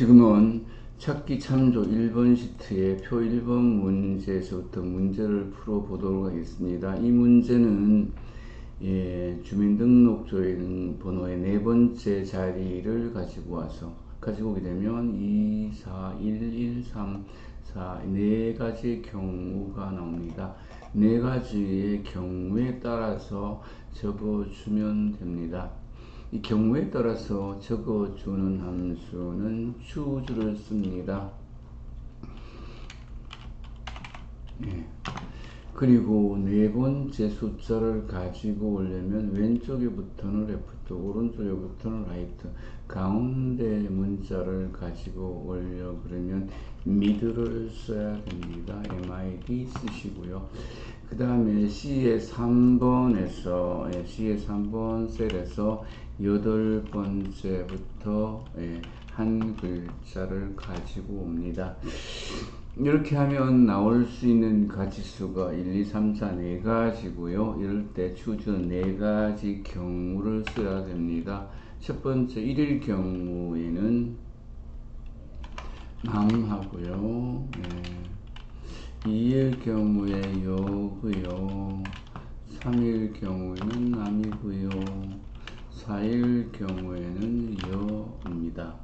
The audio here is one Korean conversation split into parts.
지금은 찾기 참조 1번 시트의 표 1번 문제에서부터 문제를 풀어보도록 하겠습니다. 이 문제는 주민등록조회 번호의 네 번째 자리를 가지고 오게 되면 2, 4, 1, 1, 3, 4 네 가지 경우가 나옵니다. 네 가지의 경우에 따라서 적어주면 됩니다. 이 경우에 따라서 적어주는 함수는 choose를 씁니다. 그리고 네 번째 숫자를 가지고 오려면 왼쪽에부터는 left, 오른쪽에부터는 right, 가운데 문자를 가지고 오려 그러면 mid를 써야 됩니다. mid 쓰시고요. 그 다음에 C의 3번 셀에서 8번째부터 한 글자를 가지고 옵니다. 이렇게 하면 나올 수 있는 가지수가 1, 2, 3, 4, 4가지고요. 이럴 때 추주는 4가지 경우를 써야 됩니다. 첫 번째 1일 경우에는 남하고요. 2일 경우에 여고요. 3일 경우에는 남이고요. 4일 경우에는 여입니다.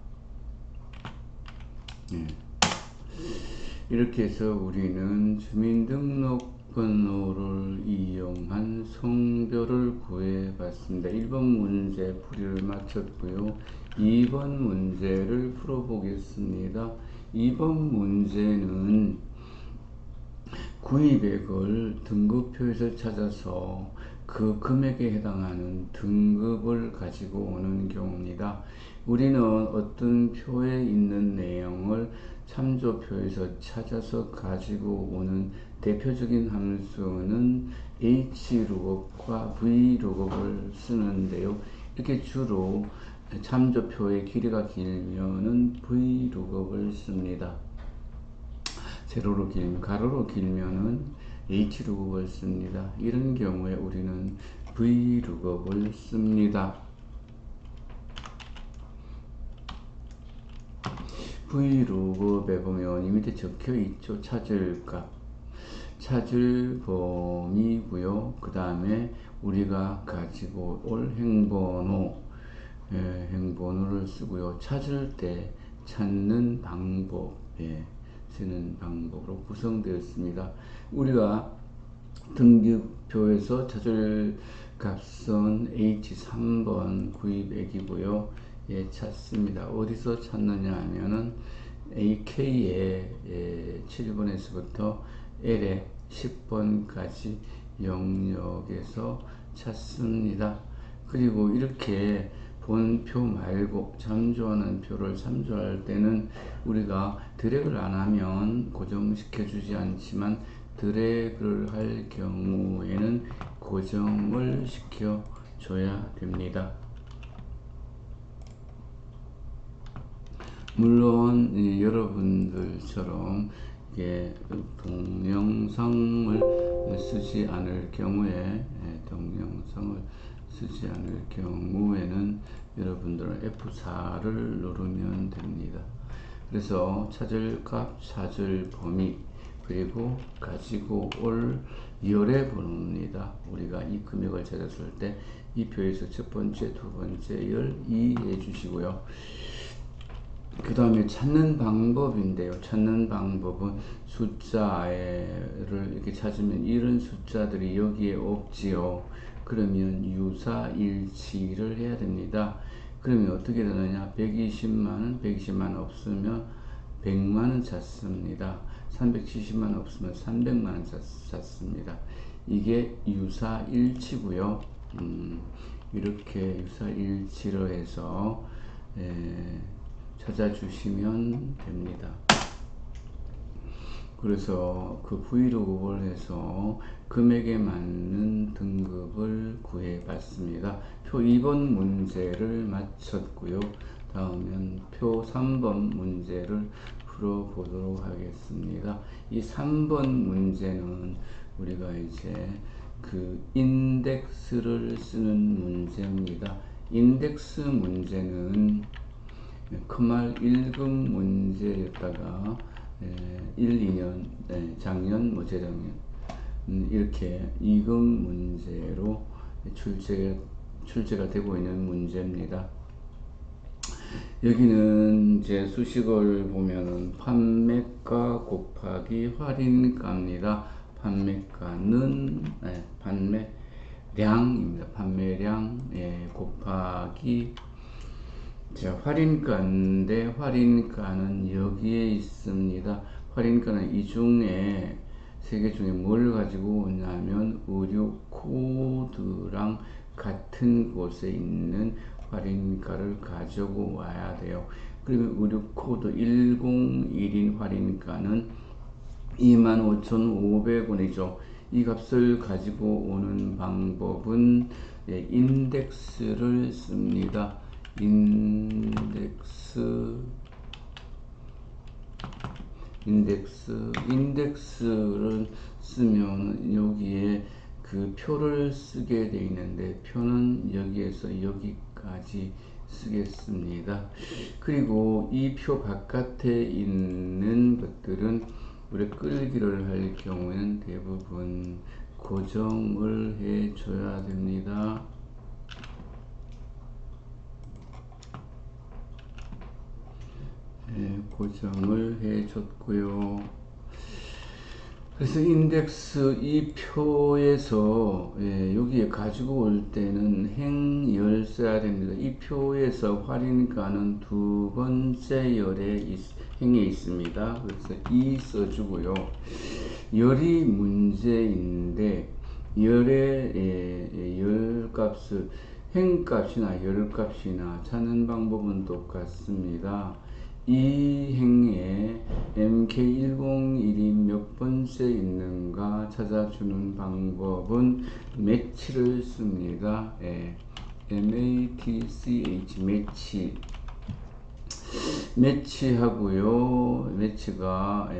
이렇게 해서 우리는 주민등록번호를 이용한 성별을 구해봤습니다. 1번 문제 풀이를 마쳤고요. 2번 문제를 풀어보겠습니다. 2번 문제는 구입액을 등급표에서 찾아서 그 금액에 해당하는 등급을 가지고 오는 경우입니다. 우리는 어떤 표에 있는 내용을 참조표에서 찾아서 가지고 오는 대표적인 함수는 hlookup과 vlookup을 쓰는데요. 이렇게 주로 참조표의 길이가 길면은 vlookup을 씁니다. 세로로 길면, 가로로 길면은 hlookup을 씁니다. 이런 경우에 우리는 vlookup을 씁니다. vlookup에 보면 이 밑에 적혀 있죠. 찾을 값, 찾을 범위고요. 그 다음에 우리가 가지고 올 행번호를 쓰고요. 찾을 때 찾는 방법에 쓰는 방법으로 구성되었습니다. 우리가 등급표에서 찾을 값은 H3번 구입액이고요. 찾습니다. 어디서 찾느냐 하면은 AK의 7번에서부터 L의 10번까지 영역에서 찾습니다. 그리고 이렇게 본표 말고 참조하는 표를 참조할 때는 우리가 드래그를 안 하면 고정시켜 주지 않지만 드래그를 할 경우에는 고정을 시켜 줘야 됩니다. 물론 여러분들처럼 동영상을 쓰지 않을 경우에는 여러분들은 F4를 누르면 됩니다. 그래서 찾을 값, 찾을 범위, 그리고 가지고 올 열의 번호입니다. 우리가 이 금액을 찾았을 때 이 표에서 첫 번째, 두 번째 열 2 해주시고요. 그 다음에 찾는 방법인데요. 찾는 방법은 숫자를 이렇게 찾으면 이런 숫자들이 여기에 없지요. 그러면 유사일치를 해야 됩니다. 그러면 어떻게 되느냐? 120만원 없으면 100만원 찾습니다. 370만원 없으면 300만원 찾습니다. 이게 유사일치고요. 이렇게 유사일치로 해서 찾아주시면 됩니다. 그래서 그 vlookup을 해서 금액에 맞는 등급을 구해봤습니다. 표 2번 문제를 마쳤고요. 다음은 표 3번 문제를 풀어보도록 하겠습니다. 이 3번 문제는 우리가 이제 그 인덱스를 쓰는 문제입니다. 인덱스 문제는 말 1급 문제였다가 1, 2년, 작년, 뭐 재작년 이렇게 2급 문제로 출제가 되고 있는 문제입니다. 여기는 이제 수식어를 보면은 판매가 곱하기 할인가입니다. 판매가는 판매량입니다. 판매량 곱하기 자, 할인가인데 할인가는 여기에 있습니다. 할인가는 이 중에 세 개 중에 뭘 가지고 오냐면 의류 코드랑 같은 곳에 있는 할인가를 가지고 와야 돼요. 그러면 의류 코드 101인 할인가는 25,500원이죠. 이 값을 가지고 오는 방법은 인덱스를 씁니다. 인덱스를 쓰면 여기에 그 표를 쓰게 돼 있는데 표는 여기에서 여기까지 쓰겠습니다. 그리고 이 표 바깥에 있는 것들은 우리 끌기를 할 경우에는 대부분 고정을 해 줘야 됩니다. 고정을 해 줬고요. 그래서 인덱스 이 표에서 여기에 가지고 올 때는 행열 써야 됩니다. 이 표에서 할인가는 두 번째 행에 있습니다. 그래서 이 써주고요. 열이 문제인데 열의 열값을 행값이나 열값이나 찾는 방법은 똑같습니다. 이 행에 MK101이 몇 번째 있는가 찾아주는 방법은 매치를 씁니다. MATCH 매치하고요. 매치가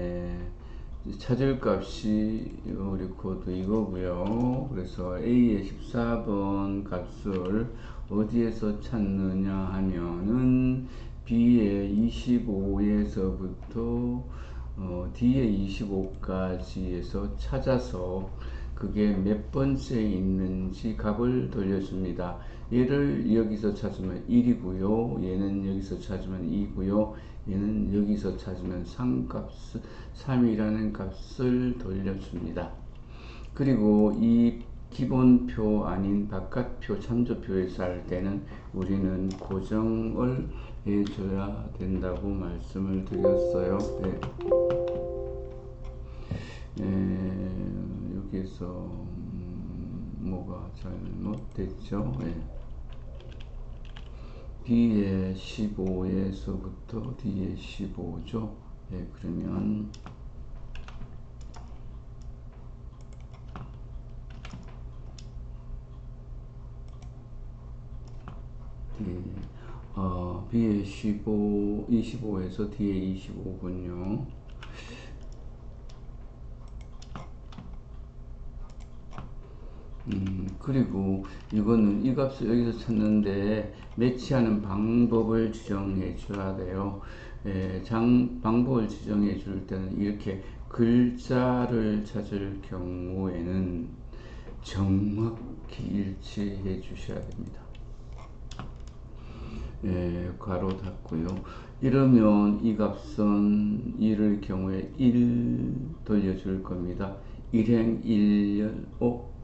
찾을 값이 우리 코드 이거고요. 그래서 A의 14번 값을 어디에서 찾느냐 하면은 B의 25에서부터 D의 25까지에서 찾아서 그게 몇 번째 있는지 값을 돌려줍니다. 얘를 여기서 찾으면 1이고요. 얘는 여기서 찾으면 2고요. 얘는 여기서 찾으면 3이라는 값을 돌려줍니다. 그리고 이 기본표 아닌 바깥표 참조표에서 할 때는 우리는 고정을 해줘야 된다고 말씀을 드렸어요. 여기서 뭐가 잘못됐죠? B의 15에서부터 D의 15죠. 그러면 B의 25에서 D의 25군요. 그리고 이거는 이 값을 여기서 찾는데 매치하는 방법을 지정해 줘야 돼요. 방법을 지정해 줄 때는 이렇게 글자를 찾을 경우에는 정확히 일치해 주셔야 됩니다. 괄호 닫고요. 이러면 이 값은 이럴 경우에 1 돌려줄 겁니다. 1행 1열,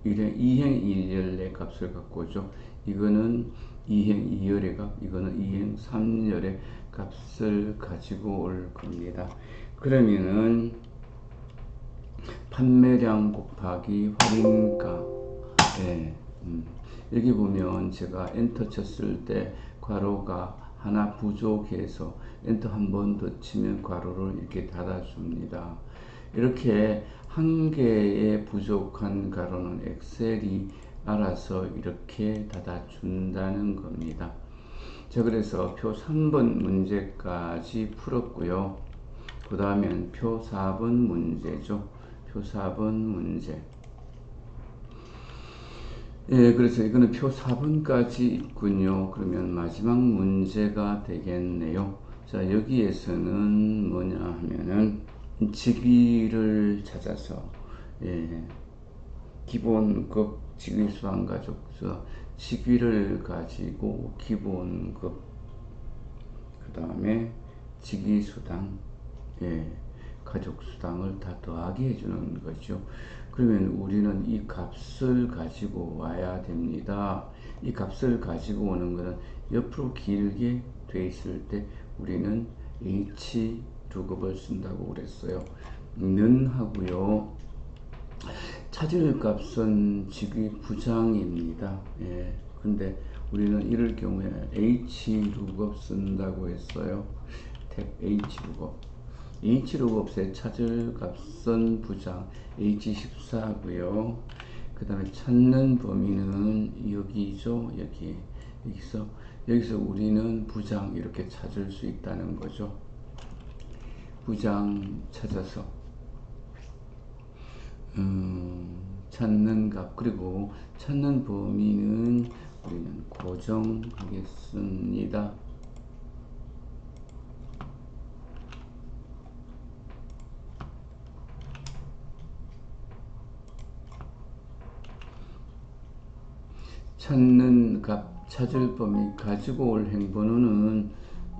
2행 1열의 값을 갖고 오죠. 이거는 2행 2열의 값, 이거는 2행 3열의 값을 가지고 올 겁니다. 그러면은 판매량 곱하기 할인가. 여기 보면 제가 엔터 쳤을 때 괄호가 하나 부족해서 엔터 한 번 더 치면 괄호를 이렇게 닫아줍니다. 이렇게 한 개의 부족한 괄호는 엑셀이 알아서 이렇게 닫아준다는 겁니다. 자, 그래서 표 3번 문제까지 풀었고요. 그 다음엔 표 4번 문제죠. 표 4번 문제. 그래서 이거는 표 4번까지 있군요. 그러면 마지막 문제가 되겠네요. 자, 여기에서는 뭐냐 하면은 직위를 찾아서, 예, 기본급 직위수당가족서 직위를 가지고 기본급, 그 다음에 직위수당, 예, 가족수당을 다 더하게 해주는 거죠. 그러면 우리는 이 값을 가지고 와야 됩니다. 이 값을 가지고 오는 것은 옆으로 길게 돼 있을 때 우리는 H2급을 쓴다고 그랬어요. 는 하고요. 찾을 값은 직위 부장입니다. 예. 근데 우리는 이럴 경우에 H2급 쓴다고 했어요. 탭 H2급. H2급의 찾을 값은 부장 H14고요. 그 다음에 찾는 범위는 여기죠. 여기서 우리는 부장 이렇게 찾을 수 있다는 거죠. 부장 찾아서 찾는 값, 그리고 찾는 범위는 우리는 고정하겠습니다. 찾는 값, 찾을 범위, 가지고 올 행번호는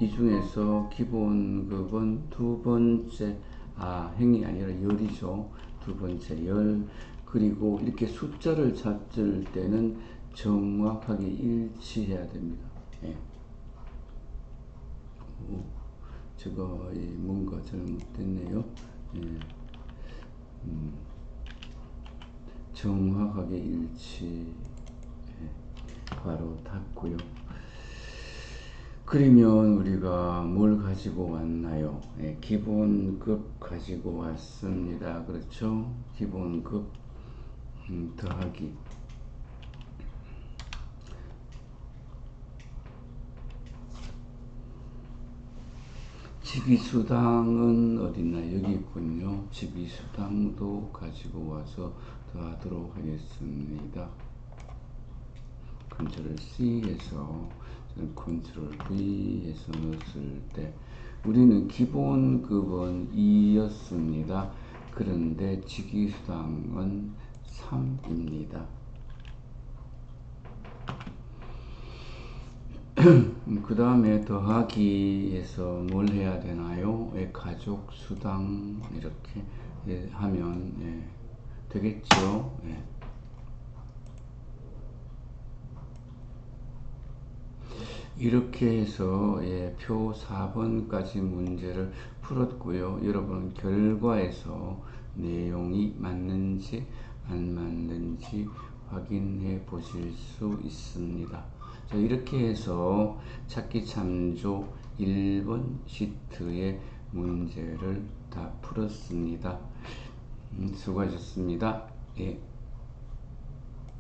이 중에서 기본급은 두 번째, 행이 아니라 열이죠. 두 번째 열. 그리고 이렇게 숫자를 찾을 때는 정확하게 일치해야 됩니다. 예. 제가 뭔가 잘못됐네요. 예. 정확하게 일치. 바로 닫고요. 그러면 우리가 뭘 가지고 왔나요? 예, 기본급 가지고 왔습니다. 그렇죠? 기본급 더하기 직위수당은 어딨나? 여기 있군요. 직위수당도 가지고 와서 더하도록 하겠습니다. 컨트롤 C에서 컨트롤 V에서 넣었을 때 우리는 기본급은 2였습니다. 그런데 직위수당은 3입니다. 그 다음에 더하기에서 뭘 해야 되나요? 가족수당 이렇게 하면 되겠죠. 이렇게 해서 표 4번까지 문제를 풀었고요. 여러분 결과에서 내용이 맞는지 안 맞는지 확인해 보실 수 있습니다. 자, 이렇게 해서 찾기 참조 1번 시트의 문제를 다 풀었습니다. 수고하셨습니다. 예.